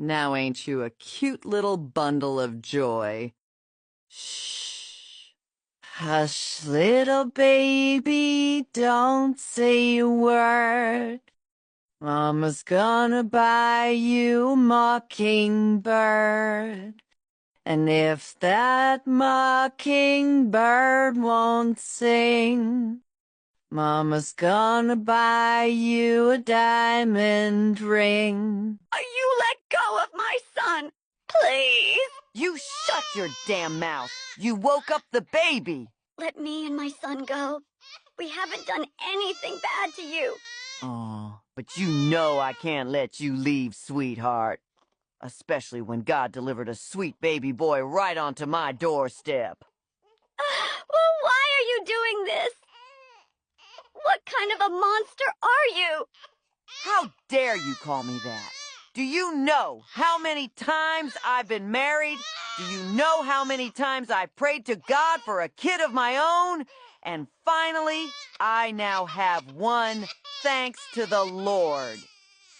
Now ain't you a cute little bundle of joy? Shh. Hush, little baby, don't say a word. Mama's gonna buy you a mockingbird. And if that mockingbird won't sing, Mama's gonna buy you a diamond ring. You let go of my son, please. You shut your damn mouth. You woke up the baby. Let me and my son go. We haven't done anything bad to you. Oh, but you know I can't let you leave, sweetheart. Especially when God delivered a sweet baby boy right onto my doorstep. Well, why are you doing this? What kind of a monster are you? How dare you call me that? Do you know how many times I've been married? Do you know how many times I prayed to God for a kid of my own? And finally, I now have one, thanks to the Lord.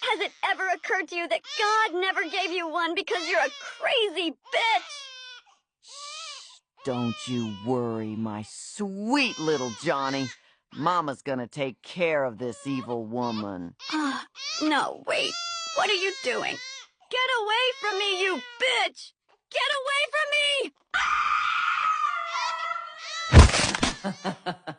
Has it ever occurred to you that God never gave you one because you're a crazy bitch? Shh, don't you worry, my sweet little Johnny. Mama's gonna take care of this evil woman. No, wait. What are you doing? Get away from me, you bitch! Get away from me!